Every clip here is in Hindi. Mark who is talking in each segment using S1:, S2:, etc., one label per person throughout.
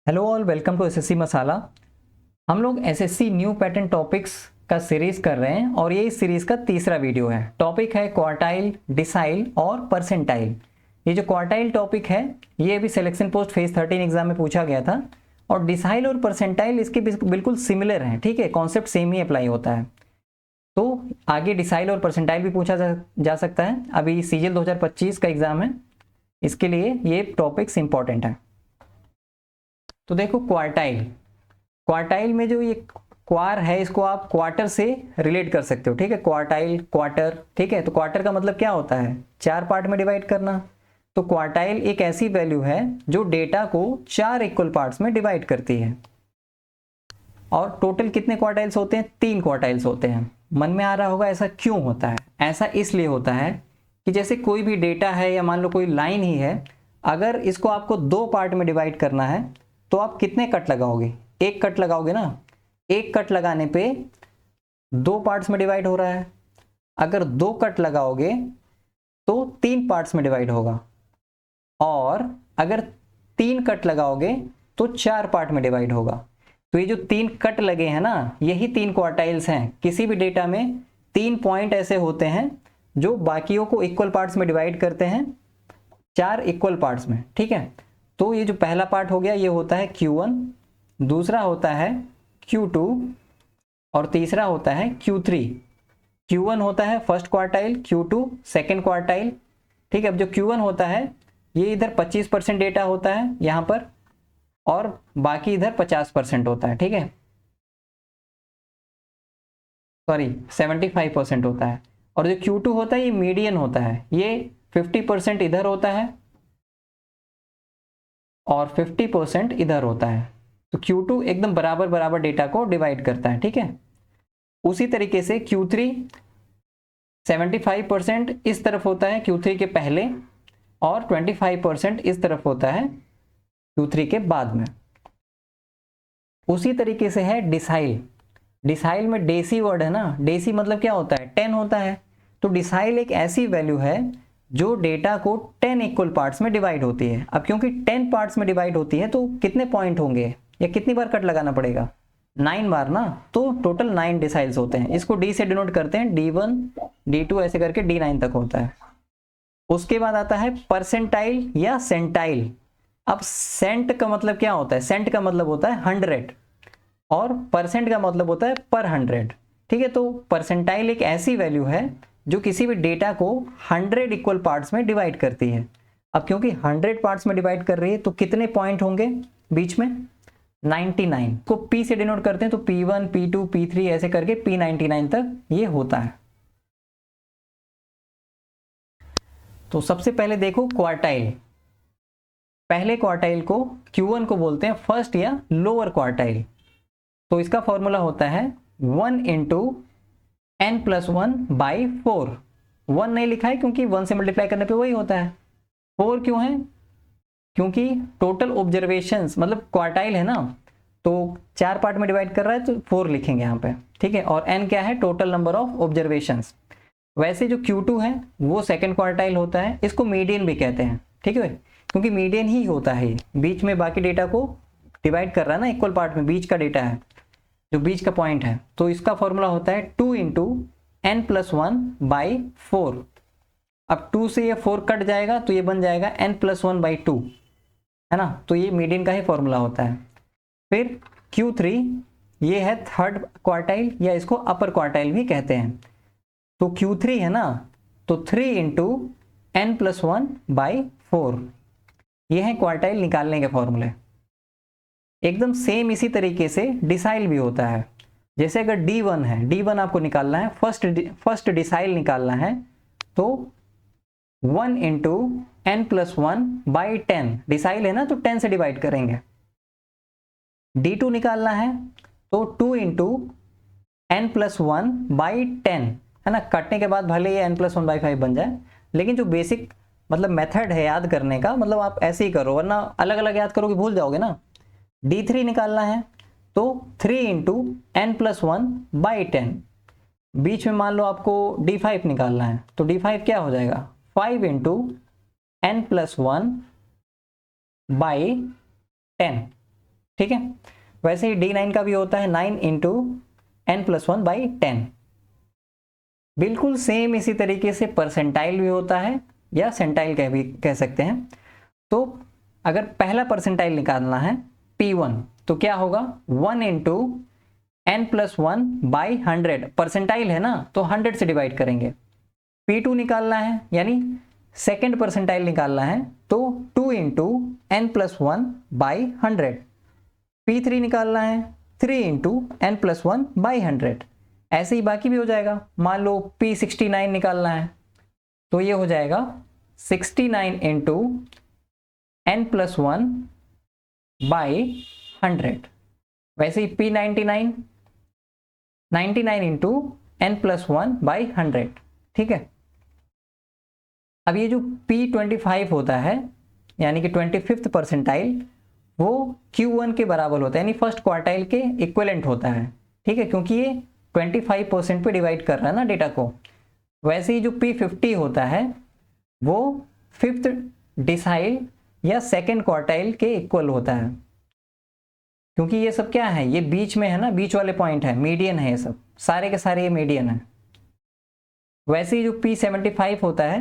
S1: Hello all, welcome to SSC Masala. हम लोग एसएससी न्यू पैटर्न टॉपिक्स का सीरीज कर रहे हैं और ये इस सीरीज का तीसरा वीडियो है। टॉपिक है क्वार्टाइल, डिसाइल और परसेंटाइल। ये जो क्वार्टाइल टॉपिक है ये अभी सिलेक्शन पोस्ट फेज 13 एग्जाम में पूछा गया था और डिसाइल और परसेंटाइल इसके बिल्कुल सिमिलर हैं। ठीक है, कॉन्सेप्ट सेम ही अप्लाई होता है। तो आगे डिसाइल और परसेंटाइल भी पूछा जा सकता है। अभी सीजीएल 2025 का एग्जाम है, इसके लिए ये टॉपिक्स इंपॉर्टेंट है। तो देखो क्वार्टाइल, क्वार्टाइल में जो ये क्वार है इसको आप क्वार्टर से रिलेट कर सकते हो। ठीक है, क्वार्टाइल, क्वार्टर। ठीक है, तो क्वार्टर का मतलब क्या होता है? 4 पार्ट में डिवाइड करना। तो क्वार्टाइल एक ऐसी वैल्यू है जो डेटा को 4 इक्वल पार्ट्स में डिवाइड करती है। और टोटल कितने क्वार्टाइल्स होते हैं? 3 क्वार्टाइल्स होते हैं। मन में आ रहा होगा ऐसा क्यों होता है? ऐसा इसलिए होता है कि जैसे कोई भी डेटा है या मान लो कोई लाइन ही है, अगर इसको आपको 2 पार्ट में डिवाइड करना है तो आप कितने कट लगाओगे? 1 कट लगाओगे ना। 1 कट लगाने पे 2 पार्ट्स में डिवाइड हो रहा है। अगर 2 कट लगाओगे तो 3 पार्ट्स में डिवाइड होगा, और अगर 3 कट लगाओगे तो 4 पार्ट में डिवाइड होगा। तो ये जो 3 कट लगे हैं ना, यही 3 क्वार्टाइल्स हैं। किसी भी डेटा में 3 पॉइंट ऐसे होते हैं जो बाकियों को इक्वल पार्ट्स में डिवाइड करते हैं 4 इक्वल पार्ट्स में। ठीक है, तो ये जो पहला पार्ट हो गया ये होता है Q1, दूसरा होता है Q2 और तीसरा होता है Q3। Q1 होता है first quartile, Q2 second quartile. ठीक है, अब जो Q1 होता है ये इधर 25% डेटा होता है यहाँ पर, और बाकी इधर 50% होता है। ठीक है, सॉरी 75% होता है। और जो Q2 होता है ये मीडियन होता है, ये 50% इधर होता है और 50% इधर होता है। तो Q2 एकदम बराबर बराबर डेटा को डिवाइड करता है। ठीक है, उसी तरीके से Q3 75% इस तरफ होता है Q3 के पहले, और 25% इस तरफ होता है Q3 के बाद में। उसी तरीके से है डिसाइल। डिसाइल में डेसी वर्ड है ना, डेसी मतलब क्या होता है? 10 होता है। तो डिसाइल एक ऐसी वैल्यू है जो डेटा को 10 इक्वल पार्ट्स में डिवाइड होती है। अब क्योंकि 10 पार्ट्स में डिवाइड होती है तो कितने पॉइंट होंगे या कितनी बार कट लगाना पड़ेगा? 9 बार ना। तो टोटल 9 डिसाइल्स होते हैं। इसको डी से डिनोट करते हैं, D1 D2 ऐसे करके D9 तक होता है। उसके बाद आता है परसेंटाइल या सेंटाइल। अब सेंट का मतलब क्या होता है? सेंट का मतलब होता है 100 और परसेंट का मतलब होता है पर 100। ठीक है, तो परसेंटाइल एक ऐसी वैल्यू है जो किसी भी डेटा को 100 इक्वल पार्ट्स में डिवाइड करती है। अब क्योंकि 100 पार्ट्स में डिवाइड कर रही है तो कितने पॉइंट होंगे बीच में? 99 को P से डिनोट करते हैं, तो P1 P2 P3 ऐसे करके P99 तक ये होता है। तो सबसे पहले देखो क्वार्टाइल। पहले क्वार्टाइल को Q1 को बोलते हैं फर्स्ट या लोअर क्वार्टाइल। तो इसका फॉर्मूला होता है 1 इंटू n+1/4। 1 नहीं लिखा है क्योंकि 1 से मल्टीप्लाई करने पे वही होता है। 4 क्यों है? क्योंकि टोटल ऑब्जर्वेशंस मतलब क्वार्टाइल है ना, तो 4 पार्ट में डिवाइड कर रहा है तो 4 लिखेंगे यहाँ पे। ठीक है, और n क्या है? Total number of observations. वैसे जो Q2 है वो सेकंड क्वार्टाइल होता है, इसको मीडियन भी कहते हैं। ठीक है, क्योंकि मीडियन ही होता है, बीच में बाकी डेटा को डिवाइड कर रहा है ना इक्वल पार्ट में, बीच का डेटा है जो बीच का पॉइंट है। तो इसका फॉर्मूला होता है 2 इंटू n+1/4। अब 2 से ये 4 कट जाएगा तो ये बन जाएगा n+1/2, है ना। तो ये मीडियन का ही फॉर्मूला होता है। फिर Q3 ये है थर्ड क्वार्टाइल या इसको अपर क्वार्टाइल भी कहते हैं। तो Q3 है ना, तो 3 इंटू n+1/4 ये है क्वार्टाइल निकालने के फॉर्मूले। एकदम सेम इसी तरीके से डिसाइल भी होता है। जैसे अगर D1 है, D1 आपको निकालना है, फर्स्ट डिसाइल निकालना है, तो 1 इंटू n+1/10। डिसाइल है ना तो 10 से डिवाइड करेंगे। D2 निकालना है तो 2 इंटू n+1/10, है ना। कटने के बाद भले ये n+1/5 बन जाए, लेकिन जो बेसिक मतलब मेथड है याद करने का, मतलब आप ऐसे ही करो, वरना अलग अलग याद करोगे भूल जाओगे ना। D3 निकालना है तो 3 इंटू n+1/10। बीच में मान लो आपको D5 निकालना है, तो D5 क्या हो जाएगा? 5 इंटू n+1/10। ठीक है। वैसे ही D9 का भी होता है 9 इंटू n+1/10। बिल्कुल सेम इसी तरीके से परसेंटाइल भी होता है या सेंटाइल कह सकते हैं। तो अगर पहला परसेंटाइल निकालना है P1 तो क्या होगा 1 इंटू n+1/100। परसेंटाइल है ना तो 100 से डिवाइड करेंगे। P2 निकालना है यानी सेकेंड परसेंटाइल निकालना है तो 2 इंटू n+1/100। P3 निकालना है 3 इंटू n+1/100। ऐसे ही बाकी भी हो जाएगा। मान लो P69 निकालना है तो ये हो जाएगा 69 इंटू n+1/100। वैसे ही P99 99 इंटू n+1/100। ठीक है। अब ये जो P25 होता है यानी कि 25th परसेंटाइल वो Q1 के बराबर होता है यानी फर्स्ट क्वार्टाइल के इक्विवेलेंट होता है। ठीक है, क्योंकि ये 25% पे डिवाइड कर रहा है ना डेटा को। वैसे ही जो P50 होता है वो फिफ्थ डिसाइल या सेकेंड क्वार्टाइल के इक्वल होता है, क्योंकि ये सब क्या है, ये बीच में है ना, बीच वाले पॉइंट है, मीडियन है, ये सब सारे के सारे ये मीडियन है। वैसे ही जो P75 होता है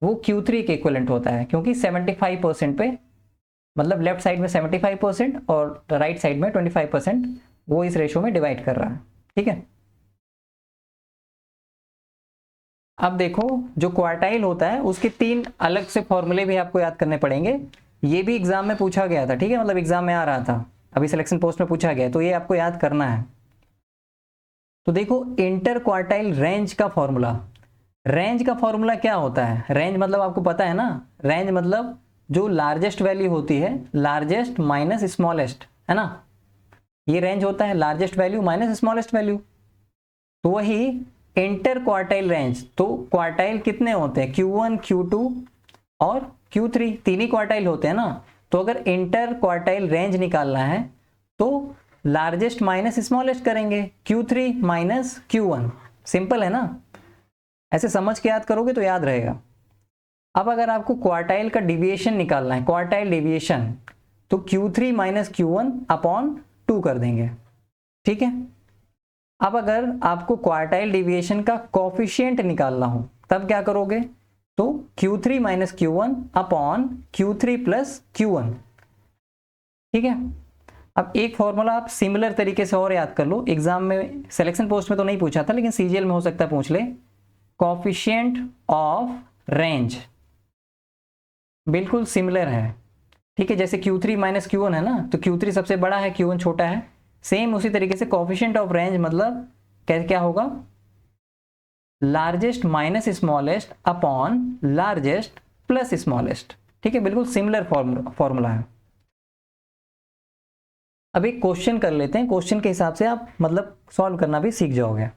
S1: वो Q3 के इक्विवेलेंट होता है, क्योंकि 75% पे मतलब लेफ्ट साइड में 75% और राइट साइड में 25% वो इस रेशो में डिवाइड कर रहा है। ठीक है। अब देखो जो क्वार्टाइल होता है उसके 3 अलग से फॉर्मूले भी आपको याद करने पड़ेंगे। ये भी एग्जाम में पूछा गया था। ठीक है, मतलब एग्जाम में आ रहा था, अभी सिलेक्शन पोस्ट में पूछा गया, तो ये आपको याद करना है। तो देखो इंटर क्वार्टाइल रेंज का फॉर्मूला, रेंज का फॉर्मूला क्या होता है? रेंज मतलब आपको पता है ना, रेंज मतलब जो लार्जेस्ट वैल्यू होती है, लार्जेस्ट माइनस स्मॉलेस्ट, है ना, ये रेंज होता है, largest value minus smallest value. तो वही इंटर क्वार्टाइल रेंज, तो क्वार्टाइल कितने होते हैं? Q1, Q2 और Q3, 3 ही क्वार्टाइल होते हैं ना। तो अगर इंटर क्वार्टाइल रेंज निकालना है तो लार्जेस्ट माइनस स्मॉलेस्ट करेंगे, Q3 माइनस Q1। सिंपल है ना, ऐसे समझ के याद करोगे तो याद रहेगा। अब अगर आपको क्वार्टाइल का डिविएशन निकालना है, क्वार्टाइल डिविएशन, तो Q3 माइनस Q1 अपॉन 2 कर देंगे। ठीक है। अब अगर आपको क्वार्टाइल डिविएशन का कोफिशिएंट निकालना हो तब क्या करोगे? तो Q3 minus Q1 upon Q3 plus Q1। ठीक है। अब एक फॉर्मूला आप सिमिलर तरीके से और याद कर लो, एग्जाम में सिलेक्शन पोस्ट में तो नहीं पूछा था लेकिन CGL में हो सकता है पूछ ले। कोफिशिएंट ऑफ रेंज बिल्कुल सिमिलर है। ठीक है, जैसे Q3 माइनस Q1 है ना, तो Q3 सबसे बड़ा है, Q1 छोटा है। सेम उसी तरीके से कोफिशिएंट ऑफ रेंज मतलब क्या होगा? Largest minus smallest upon largest plus smallest. ठीक है, बिल्कुल सिमिलर फॉर्मूला है। अब एक क्वेश्चन कर लेते हैं, क्वेश्चन के हिसाब से आप मतलब सॉल्व करना भी सीख जाओगे।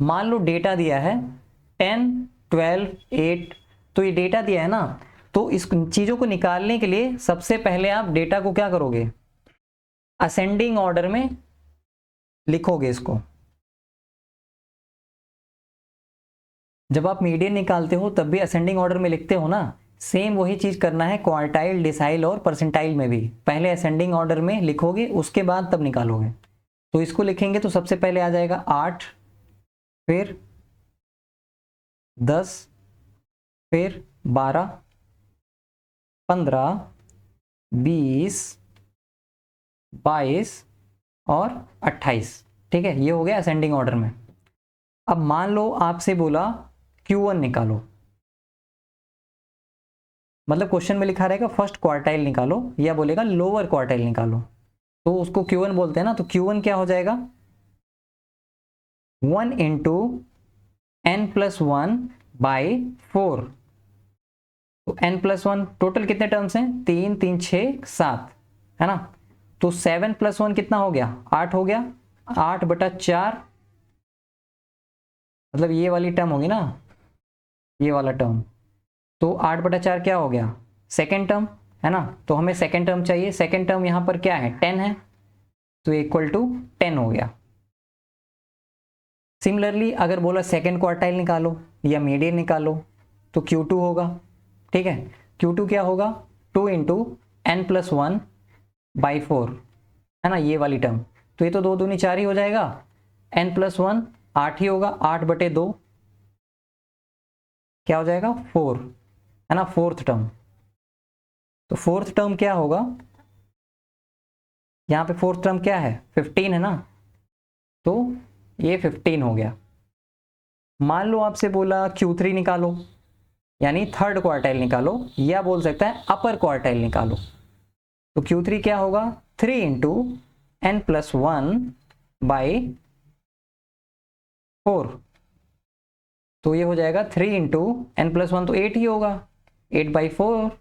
S1: मान लो डेटा दिया है 10, 12, 8, तो ये डेटा दिया है ना, तो इस चीजों को निकालने के लिए सबसे पहले आप डेटा को क्या करोगे? असेंडिंग ऑर्डर में लिखोगे इसको। जब आप मीडियन निकालते हो तब भी असेंडिंग ऑर्डर में लिखते हो ना, सेम वही चीज करना है क्वार्टाइल, डिसाइल और परसेंटाइल में भी। पहले असेंडिंग ऑर्डर में लिखोगे, उसके बाद तब निकालोगे। तो इसको लिखेंगे तो सबसे पहले आ जाएगा 8, फिर 10, फिर 12, 15, 20, 22 और 28। ठीक है, ये हो गया असेंडिंग ऑर्डर में। अब मान लो आपसे बोला Q1 निकालो, मतलब क्वेश्चन में लिखा रहेगा फर्स्ट क्वार्टाइल निकालो या बोलेगा लोअर क्वार्टाइल निकालो, तो उसको Q1 बोलते हैं ना। तो Q1 क्या हो जाएगा? 1 इंटू n+1/4। तो n+1 टोटल कितने टर्म्स हैं? 3, 3, 6, 7, है ना। तो 7+1 कितना हो गया? 8 हो गया। 8/4 मतलब ये वाली टर्म होगी ना, ये वाला टर्म। तो 8/4 क्या हो गया? सेकेंड टर्म, है ना। तो हमें सेकेंड टर्म चाहिए। सेकेंड टर्म यहां पर क्या है? 10 है, तो इक्वल टू 10 हो गया। सिमिलरली अगर बोला सेकेंड क्वार्टाइल निकालो या मीडियन निकालो तो Q2 होगा। ठीक है, Q2 क्या होगा? 2 इंटू n+1 बाई 4, है ना, ये वाली टर्म। तो ये तो 2 दूनी 4 ही हो जाएगा, n+1 8 ही होगा, 8/2 क्या हो जाएगा 4, है ना, फोर्थ टर्म। तो फोर्थ टर्म क्या होगा, यहाँ पे फोर्थ टर्म क्या है 15 है ना, तो ये 15 हो गया। मान लो आपसे बोला Q3 निकालो, यानी थर्ड क्वार्टाइल निकालो, या बोल सकता है अपर क्वार्टाइल निकालो। तो Q3 क्या होगा 3 इंटू n+1/4, तो ये हो जाएगा 3 इंटू n+1 तो 8 ही होगा, 8/4,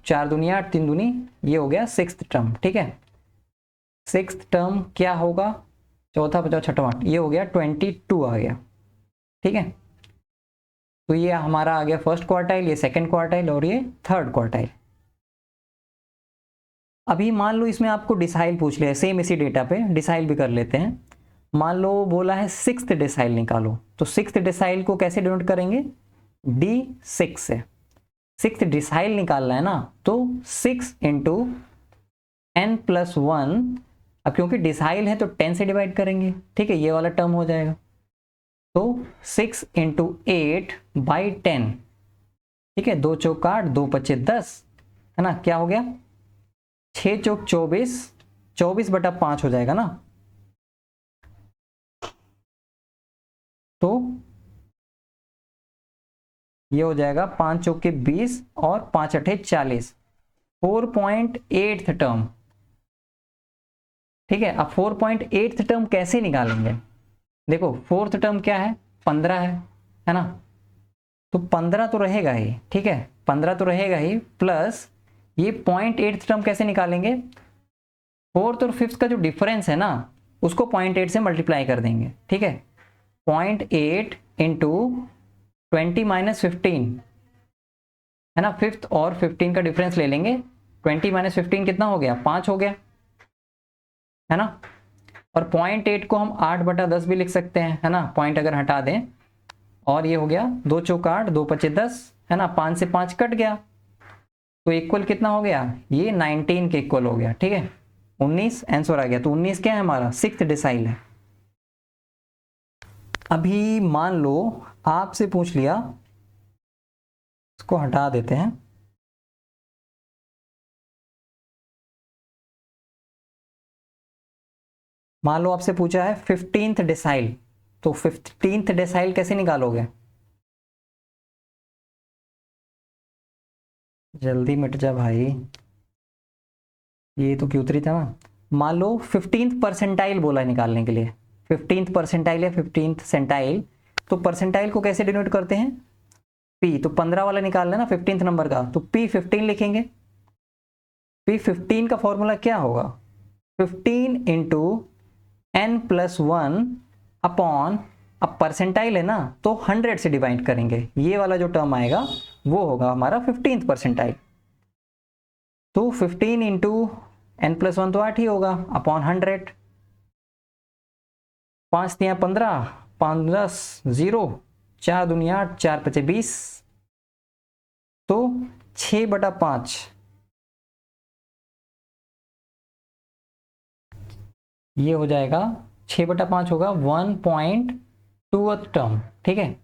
S1: 4 दूनी 8, 3 दूनी, ये हो गया सिक्स्थ टर्म। ठीक है, सिक्स्थ टर्म क्या होगा, चौथा पचास छठवां, ये हो गया 22 आ गया। ठीक है, तो ये हमारा आ गया फर्स्ट क्वार्टाइल, ये सेकंड क्वार्टाइल और ये थर्ड क्वार्टाइल। अभी मान लो इसमें आपको डिसाइल पूछ लिया, सेम इसी डेटा पे डिसाइल भी कर लेते हैं। मान लो बोला है सिक्स्थ डिसाइल निकालो, तो सिक्स्थ डिसाइल को कैसे डिनोट करेंगे, D6 से। सिक्स्थ डिसाइल निकालना है ना, तो 6 इंटू n+1, अब क्योंकि डिसाइल है तो 10 से डिवाइड करेंगे। ठीक है, ये वाला टर्म हो जाएगा, तो 6 इंटू 8/10। ठीक है, 2 चौक 8, 2 पच्चे 10, है ना, क्या हो गया 6 चौक 24, 24/5 हो जाएगा ना। तो ये हो जाएगा 5 चौक के 20 और 5 अठे 40, 4.8 टर्म। ठीक है, अब 4.8 टर्म कैसे निकालेंगे, देखो फोर्थ टर्म क्या है 15 है ना, तो 15 तो रहेगा ही। ठीक है, 15 तो रहेगा ही, प्लस ये 0.8 टर्म कैसे निकालेंगे, फोर्थ और फिफ्थ का जो डिफरेंस है ना, उसको 0.8 से मल्टीप्लाई कर देंगे। ठीक है, 0.8 इंटू 20-15, है ना, फिफ्थ और 15 का डिफरेंस ले लेंगे, 20-15 कितना हो गया 5 हो गया, है ना। और 0.8 को हम 8/10 भी लिख सकते हैं, है ना, पॉइंट अगर हटा दें, और ये हो गया 2 चौक 8, 2 पच्चे 10, है ना, 5 से 5 कट गया, तो इक्वल कितना हो गया, ये 19 के इक्वल हो गया। ठीक है, 19 आंसर आ गया, तो 19 क्या है हमारा सिक्स्थ डिसाइल है। अभी मान लो आपसे पूछ लिया, इसको हटा देते हैं, मान लो आपसे पूछा है 15th डिसाइल, तो 15th डिसाइल कैसे निकालोगे, जल्दी मिट जा भाई, ये तो Q3 था ना। मान लो 15th परसेंटाइल बोला है निकालने के लिए, 15th परसेंटाइल या 15th सेंटाइल, तो परसेंटाइल को कैसे डिनोट करते हैं, P, तो 15 वाला निकालना है ना 15th नंबर का, तो P15 लिखेंगे। P15 का फॉर्मूला क्या होगा, 15 इंटू n+1 अपॉन, अब परसेंटाइल है ना तो 100 से डिवाइड करेंगे, ये वाला जो टर्म आएगा वो होगा हमारा 15th परसेंटाइल। तो 15 इंटू n+1 तो 8 ही होगा, अपॉन 100, 5 तिया 15, 5 10 0, 4 दूनी 8, 4 पचे 20, तो 6/5, ये हो जाएगा 6/5 होगा 1.2 टर्म। ठीक है,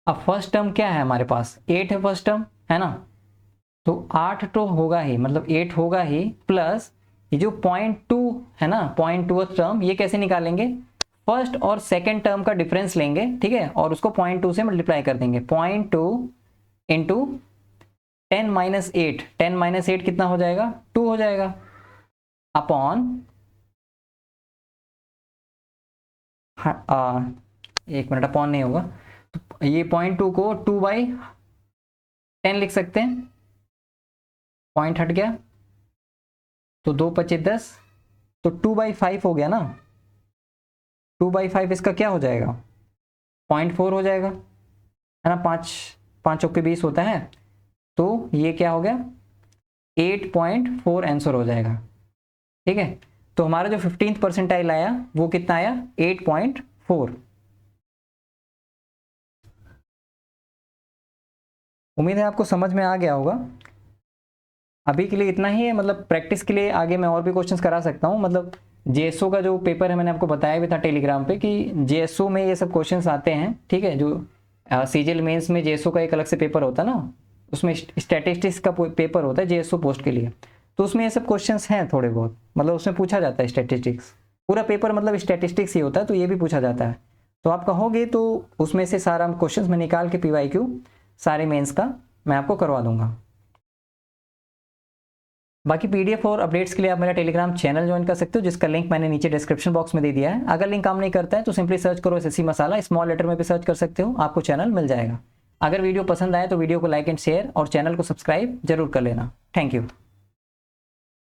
S1: अब फर्स्ट टर्म क्या है हमारे पास 8 है फर्स्ट टर्म, है ना, तो 8 तो होगा ही, मतलब 8 होगा ही, प्लस ये जो 0.2 है ना 0.2 टर्म, ये कैसे निकालेंगे, फर्स्ट और सेकंड टर्म का डिफरेंस लेंगे। ठीक है, और उसको 0.2 से मल्टीप्लाई कर देंगे, 0.2 इंटू 10-8, 10-8 कितना हो जाएगा 2 हो जाएगा, अपॉन, एक मिनट, अपॉन नहीं होगा, तो ये 0.2 को 2/10 लिख सकते हैं, पॉइंट हट गया, तो 2 पचे 10, तो 2/5 हो गया ना, 2/5 इसका क्या हो जाएगा 0.4 हो जाएगा, है ना, 5 चौके 20 होता है, तो ये क्या हो गया 8.4 आंसर हो जाएगा। ठीक है, तो हमारा जो 15th परसेंटाइल आया वो कितना आया 8.4। उम्मीद है आपको समझ में आ गया होगा। अभी के लिए इतना ही है, मतलब प्रैक्टिस के लिए आगे मैं और भी क्वेश्चंस करा सकता हूँ। मतलब जेएसओ का जो पेपर है मैंने आपको बताया भी था टेलीग्राम पे कि जेएसओ में ये सब क्वेश्चंस आते हैं, ठीक है। जो सीजीएल मेंस में जेएसओ का एक अलग से पेपर होता है ना, उसमें स्टैटिस्टिक्स का पेपर होता है जेएसओ पोस्ट के लिए, तो उसमें ये सब क्वेश्चंस हैं थोड़े बहुत, मतलब उसमें पूछा जाता है स्टैटिस्टिक्स। पूरा पेपर मतलब स्टैटिस्टिक्स ही होता है, तो ये भी पूछा जाता है। तो आप कहोगे तो उसमें से सारा क्वेश्चंस मैं निकाल के पीवाईक्यू सारे मेंस का मैं आपको करवा दूंगा। बाकी पीडीएफ और अपडेट्स के लिए आप मेरा टेलीग्राम चैनल ज्वाइन कर सकते हो, जिसका लिंक मैंने नीचे डिस्क्रिप्शन बॉक्स में दे दिया है। अगर लिंक काम नहीं करता है तो सिंपली सर्च करो एसएससी मसाला, स्मॉल लेटर में भी सर्च कर सकते हो, आपको चैनल मिल जाएगा। अगर वीडियो पसंद आए तो वीडियो को लाइक एंड शेयर और चैनल को सब्सक्राइब जरूर कर लेना। Thank you.